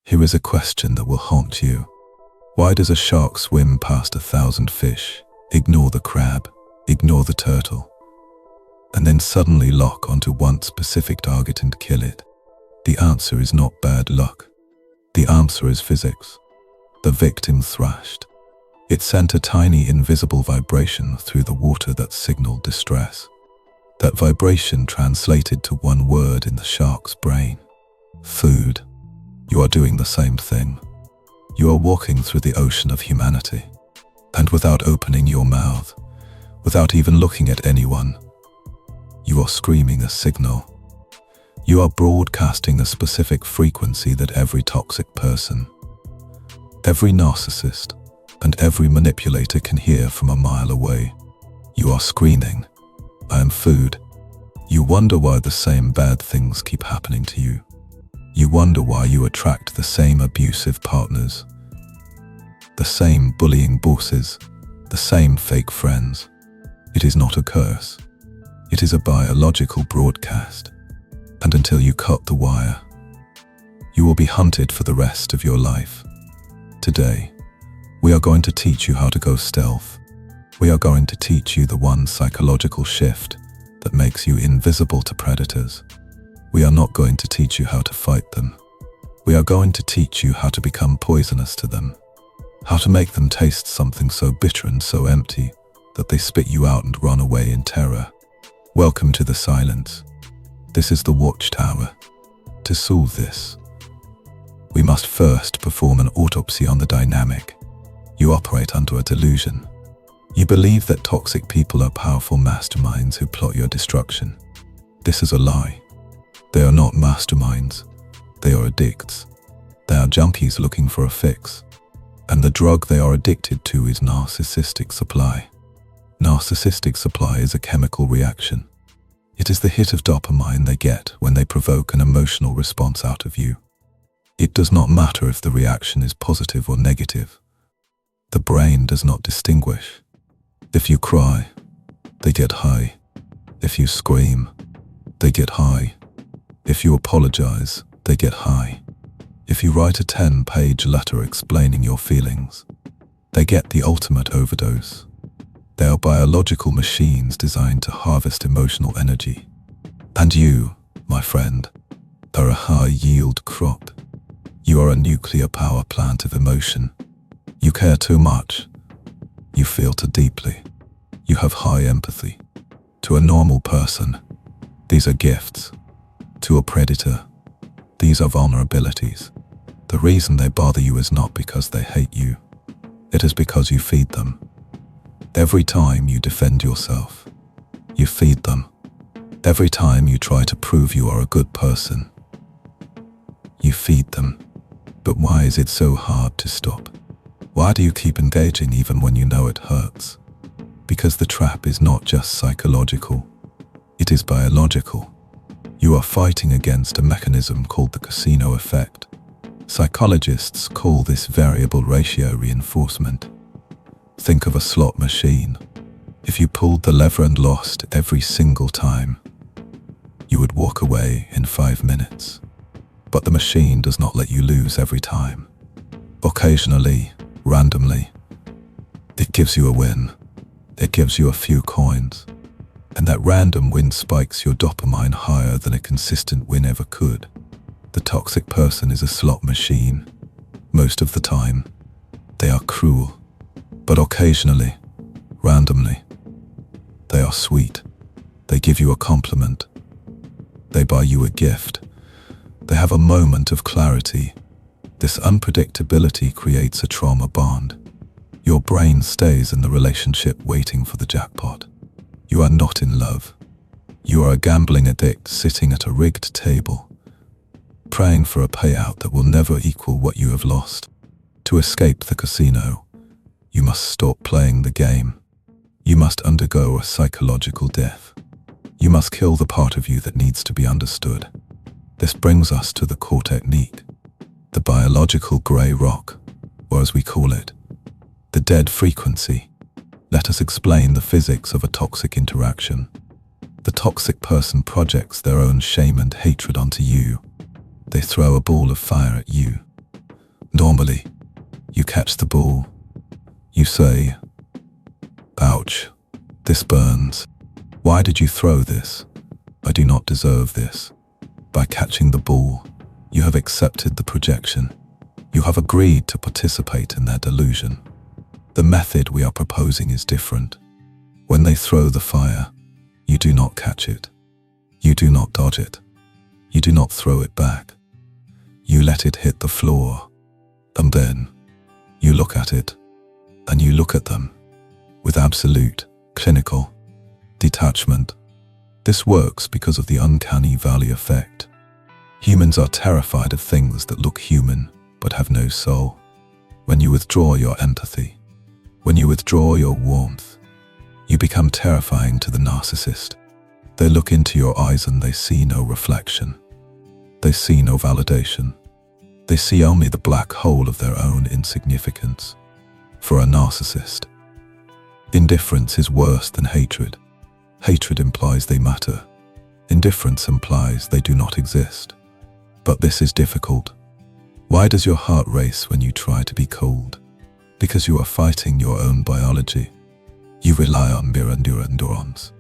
Here is a question that will haunt you. Why does a shark swim past 1,000 fish, ignore the crab, ignore the turtle, and then suddenly lock onto one specific target and kill it? The answer is not bad luck. The answer is physics. The victim thrashed. It sent a tiny invisible vibration through the water that signaled distress. That vibration translated to one word in the shark's brain: food. You are doing the same thing. You are walking through the ocean of humanity, and without opening your mouth, without even looking at anyone, you are screaming a signal. You are broadcasting a specific frequency that every toxic person, every narcissist, and every manipulator can hear from a mile away. You are screaming, "I am food." You wonder why the same bad things keep happening to you. You wonder why you attract the same abusive partners, the same bullying bosses, the same fake friends. It is not a curse. It is a biological broadcast. And until you cut the wire, you will be hunted for the rest of your life. Today, we are going to teach you how to go stealth. We are going to teach you the one psychological shift that makes you invisible to predators. We are not going to teach you how to fight them. We are going to teach you how to become poisonous to them, how to make them taste something so bitter and so empty that they spit you out and run away in terror. Welcome to the silence. This is the watchtower. To solve this, we must first perform an autopsy on the dynamic. You operate under a delusion. You believe that toxic people are powerful masterminds who plot your destruction. This is a lie. They are not masterminds. They are addicts. They are junkies looking for a fix. And the drug they are addicted to is narcissistic supply. Narcissistic supply is a chemical reaction. It is the hit of dopamine they get when they provoke an emotional response out of you. It does not matter if the reaction is positive or negative. The brain does not distinguish. If you cry, they get high. If you scream, they get high. If you apologize, they get high. If you write a 10-page letter explaining your feelings, they get the ultimate overdose. They are biological machines designed to harvest emotional energy. And you, my friend, are a high-yield crop. You are a nuclear power plant of emotion. You care too much. You feel too deeply. You have high empathy. To a normal person, these are gifts. To a predator, these are vulnerabilities. The reason they bother you is not because they hate you. It is because you feed them. Every time you defend yourself, you feed them. Every time you try to prove you are a good person, you feed them. But why is it so hard to stop? Why do you keep engaging even when you know it hurts? Because the trap is not just psychological, it is biological. You are fighting against a mechanism called the casino effect. Psychologists call this variable ratio reinforcement. Think of a slot machine. If you pulled the lever and lost every single time, you would walk away in 5 minutes. But the machine does not let you lose every time. Occasionally, randomly, it gives you a win. It gives you a few coins. And that random win spikes your dopamine higher than a consistent win ever could. The toxic person is a slot machine. Most of the time, they are cruel. But occasionally, randomly, they are sweet. They give you a compliment. They buy you a gift. They have a moment of clarity. This unpredictability creates a trauma bond. Your brain stays in the relationship waiting for the jackpot. You are not in love. You are a gambling addict sitting at a rigged table, praying for a payout that will never equal what you have lost. To escape the casino, you must stop playing the game. You must undergo a psychological death. You must kill the part of you that needs to be understood. This brings us to the core technique, the biological grey rock, or as we call it, the dead frequency. Let us explain the physics of a toxic interaction. The toxic person projects their own shame and hatred onto you. They throw a ball of fire at you. catch the ball. You say, "Ouch, this burns. Why did you throw this? I do not deserve this." By catching the ball, you have accepted the projection. You have agreed to participate in their delusion. The method we are proposing is different. When they throw the fire, you do not catch it. You do not dodge it. You do not throw it back. You let it hit the floor, and then you look at it, and you look at them with absolute, clinical detachment. This works because of the uncanny valley effect. Humans are terrified of things that look human but have no soul. When you withdraw your empathy, when you withdraw your warmth, you become terrifying to the narcissist. They look into your eyes and they see no reflection. They see no validation. They see only the black hole of their own insignificance. For a narcissist, indifference is worse than hatred. Hatred implies they matter. Indifference implies they do not exist. But this is difficult. Why does your heart race when you try to be cold? Because you are fighting your own biology. You rely on mirror neurons.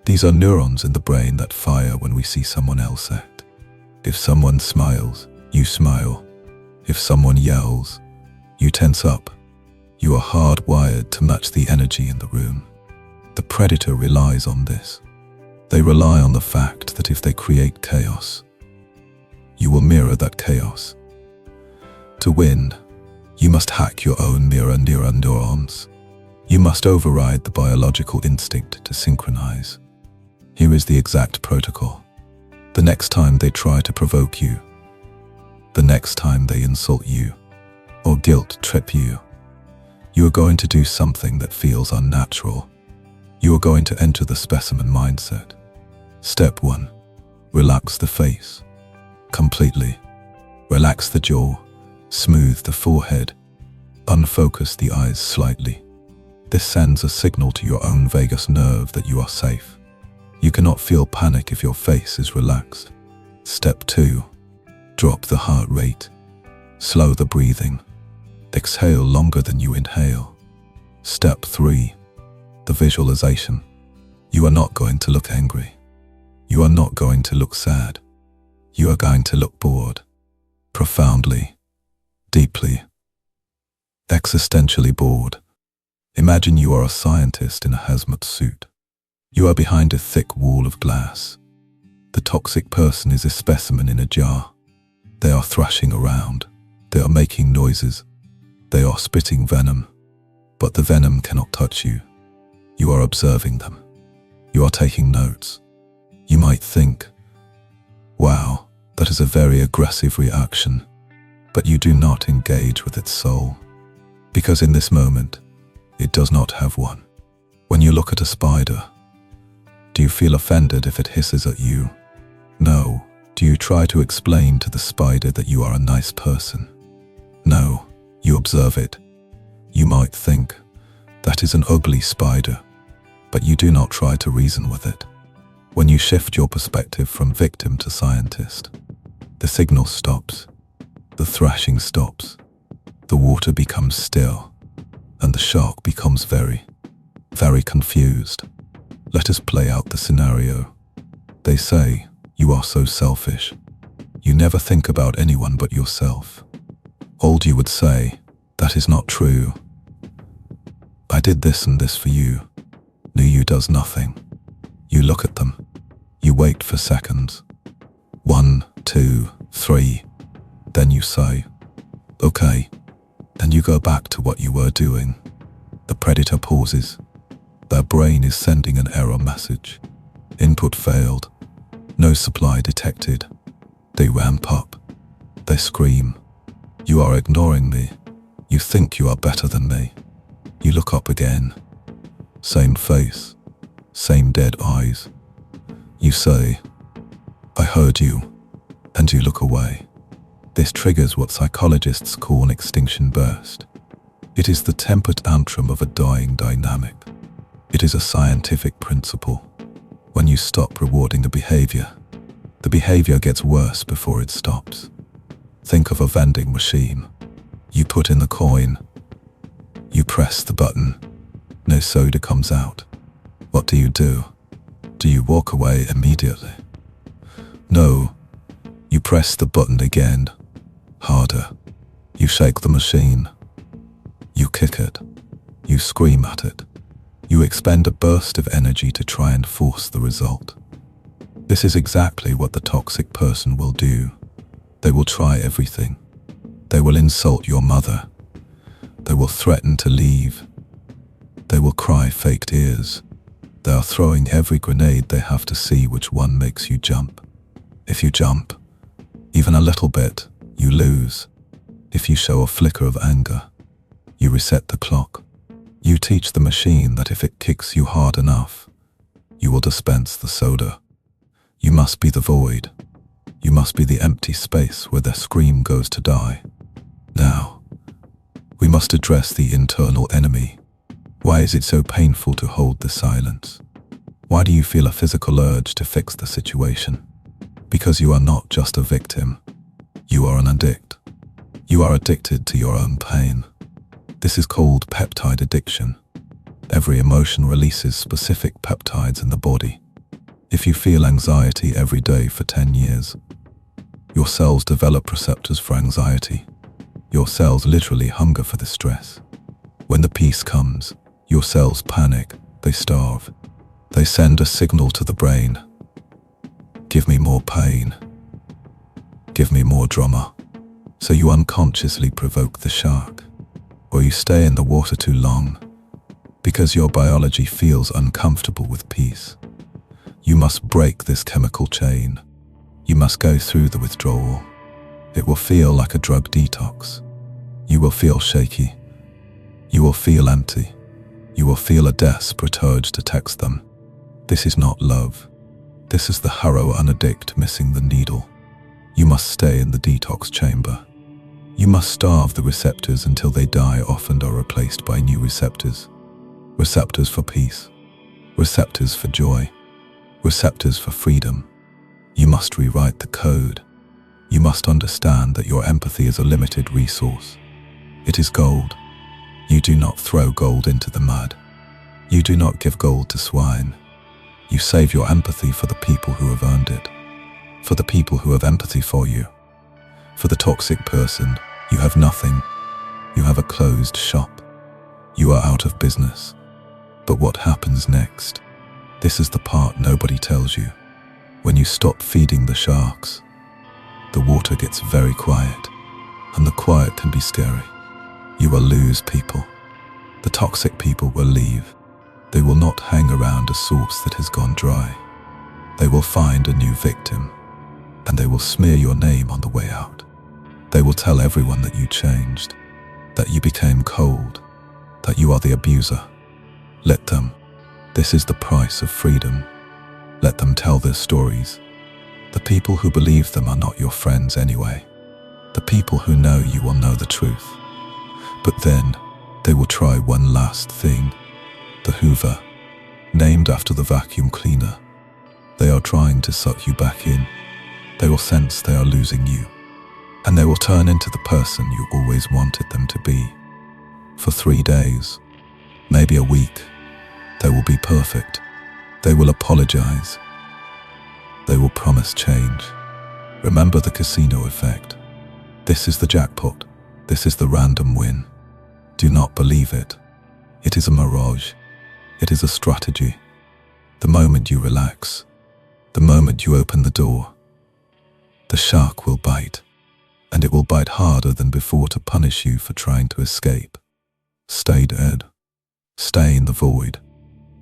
These are neurons in the brain that fire when we see someone else act. If someone smiles, you smile. If someone yells, you tense up. You are hardwired to match the energy in the room. The predator relies on this. They rely on the fact that if they create chaos, you will mirror that chaos. To win, you must hack your own mirror neurons. You must override the biological instinct to synchronize. Here is the exact protocol. The next time they try to provoke you, the next time they insult you, or guilt trip you, you are going to do something that feels unnatural. You are going to enter the specimen mindset. Step 1. Relax the face. Completely. Relax the jaw. Smooth the forehead. Unfocus the eyes slightly. This sends a signal to your own vagus nerve that you are safe. You cannot feel panic if your face is relaxed. Step 2. Drop the heart rate. Slow the breathing. Exhale longer than you inhale. Step 3. The visualization. You are not going to look angry. You are not going to look sad. You are going to look bored. Profoundly. Deeply. Existentially bored. Imagine you are a scientist in a hazmat suit. You are behind a thick wall of glass. The toxic person is a specimen in a jar. They are thrashing around. They are making noises. They are spitting venom. But the venom cannot touch you. You are observing them. You are taking notes. You might think, "Wow, that is a very aggressive reaction." But you do not engage with its soul. Because in this moment, it does not have one. When you look at a spider, do you feel offended if it hisses at you? No. Do you try to explain to the spider that you are a nice person? No. You observe it. You might think, that is an ugly spider, but you do not try to reason with it. When you shift your perspective from victim to scientist, the signal stops, the thrashing stops, the water becomes still, and the shark becomes very, very confused. Let us play out the scenario. They say, "You are so selfish. You never think about anyone but yourself." Old you would say, "That is not true. I did this and this for you." New you does nothing. You look at them. You wait for seconds. 1, 2, 3. Then you say, "Okay." And you go back to what you were doing. The predator pauses. Their brain is sending an error message. Input failed. No supply detected. They ramp up. They scream. "You are ignoring me. You think you are better than me." You look up again. Same face. Same dead eyes. You say, "I heard you," and you look away. This triggers what psychologists call an extinction burst. It is the tempered tantrum of a dying dynamic. It is a scientific principle. When you stop rewarding the behavior gets worse before it stops. Think of a vending machine. You put in the coin, You press the button. No soda comes out. What do? Do you walk away immediately? No. You press the button again. Harder. You shake the machine. You kick it. You scream at it. You expend a burst of energy to try and force the result. This is exactly what the toxic person will do. They will try everything. They will insult your mother. They will threaten to leave. They will cry fake tears. They are throwing every grenade they have to see which one makes you jump. If you jump, even a little bit, you lose. If you show a flicker of anger, you reset the clock. You teach the machine that if it kicks you hard enough, you will dispense the soda. You must be the void. You must be the empty space where their scream goes to die. Now, we must address the internal enemy. Why is it so painful to hold the silence? Why do you feel a physical urge to fix the situation? Because you are not just a victim. You are an addict. You are addicted to your own pain. This is called peptide addiction. Every emotion releases specific peptides in the body. If you feel anxiety every day for 10 years, your cells develop receptors for anxiety. Your cells literally hunger for the stress. When the peace comes, your cells panic, they starve. They send a signal to the brain. Give me more pain. Give me more drama. So you unconsciously provoke the shark. Or you stay in the water too long because your biology feels uncomfortable with peace. You must break this chemical chain. You must go through the withdrawal. It will feel like a drug detox. You will feel shaky. You will feel empty. You will feel a desperate urge to text them. This is not love. This is the heroin addict missing the needle. You must stay in the detox chamber. You must starve the receptors until they die off and are replaced by new receptors. Receptors for peace. Receptors for joy. Receptors for freedom. You must rewrite the code. You must understand that your empathy is a limited resource. It is gold. You do not throw gold into the mud. You do not give gold to swine. You save your empathy for the people who have earned it. For the people who have empathy for you. For the toxic person, you have nothing. You have a closed shop. You are out of business. But what happens next? This is the part nobody tells you. When you stop feeding the sharks, the water gets very quiet, and the quiet can be scary. You will lose people. The toxic people will leave. They will not hang around a source that has gone dry. They will find a new victim, and they will smear your name on the way out. They will tell everyone that you changed, that you became cold, that you are the abuser. Let them. This is the price of freedom. Let them tell their stories. The people who believe them are not your friends anyway. The people who know you will know the truth. But then, they will try one last thing. The Hoover, named after the vacuum cleaner. They are trying to suck you back in. They will sense they are losing you. And they will turn into the person you always wanted them to be. For 3 days, maybe a week, they will be perfect. They will apologize. They will promise change. Remember the casino effect. This is the jackpot. This is the random win. Do not believe it. It is a mirage. It is a strategy. The moment you relax, the moment you open the door, the shark will bite. And it will bite harder than before to punish you for trying to escape. Stay dead. Stay in the void.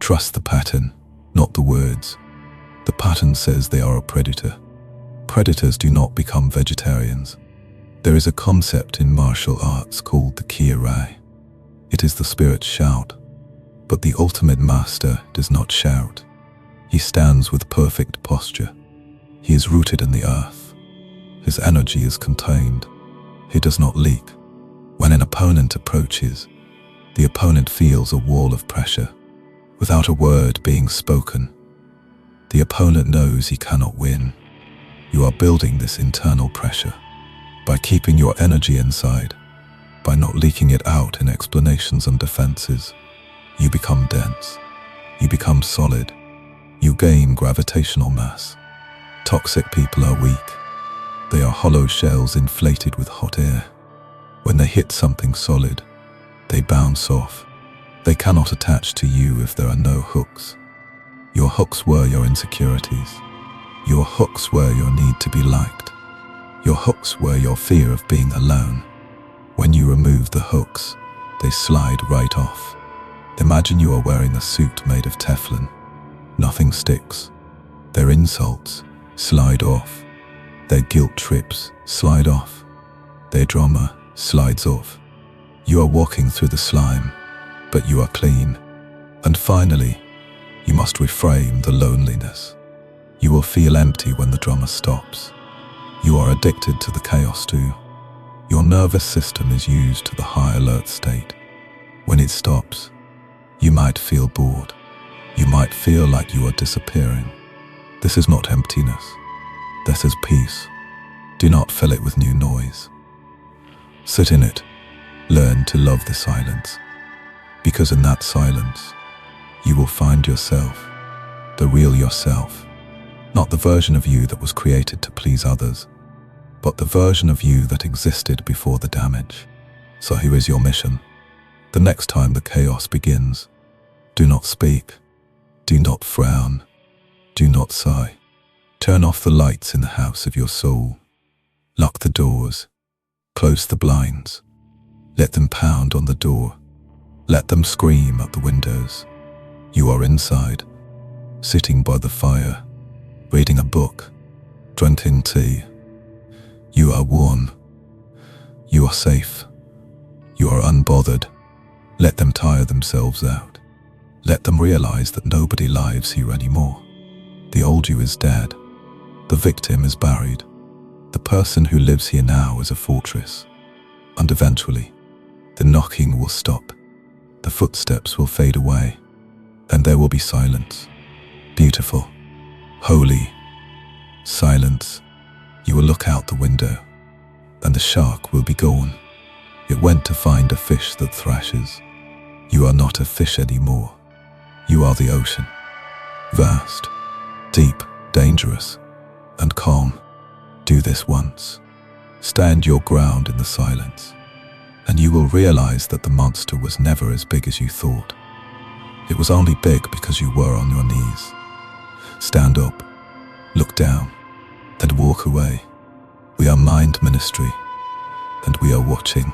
Trust the pattern, not the words. The pattern says they are a predator. Predators do not become vegetarians. There is a concept in martial arts called the Kyo. It is the spirit's shout. But the ultimate master does not shout. He stands with perfect posture. He is rooted in the earth. His energy is contained. He does not leak. When an opponent approaches, the opponent feels a wall of pressure. Without a word being spoken, the opponent knows he cannot win. You are building this internal pressure by keeping your energy inside, by not leaking it out in explanations and defenses. You become dense. You become solid. You gain gravitational mass. Toxic people are weak. They are hollow shells inflated with hot air. When they hit something solid, they bounce off. They cannot attach to you if there are no hooks. Your hooks were your insecurities. Your hooks were your need to be liked. Your hooks were your fear of being alone. When you remove the hooks, they slide right off. Imagine you are wearing a suit made of Teflon. Nothing sticks. Their insults slide off. Their guilt trips slide off. Their drama slides off. You are walking through the slime, but you are clean. And finally, you must reframe the loneliness. You will feel empty when the drama stops. You are addicted to the chaos too. Your nervous system is used to the high alert state. When it stops, you might feel bored. You might feel like you are disappearing. This is not emptiness. This is peace. Do not fill it with new noise. Sit in it. Learn to love the silence. Because in that silence, you will find yourself, the real yourself. Not the version of you that was created to please others, but the version of you that existed before the damage. So here is your mission. The next time the chaos begins, do not speak. Do not frown. Do not sigh. Turn off the lights in the house of your soul. Lock the doors. Close the blinds. Let them pound on the door. Let them scream at the windows. You are inside, sitting by the fire, reading a book, drinking tea. You are warm. You are safe. You are unbothered. Let them tire themselves out. Let them realize that nobody lives here anymore. The old you is dead. The victim is buried. The person who lives here now is a fortress. And eventually, the knocking will stop. The footsteps will fade away. And there will be silence. Beautiful. Holy. Silence. You will look out the window. And the shark will be gone. It went to find a fish that thrashes. You are not a fish anymore. You are the ocean. Vast, deep, dangerous, and calm. Do this once. Stand your ground in the silence, and you will realize that the monster was never as big as you thought. It was only big because you were on your knees. Stand up, look down, then walk away. We are Mind Ministry, and we are watching.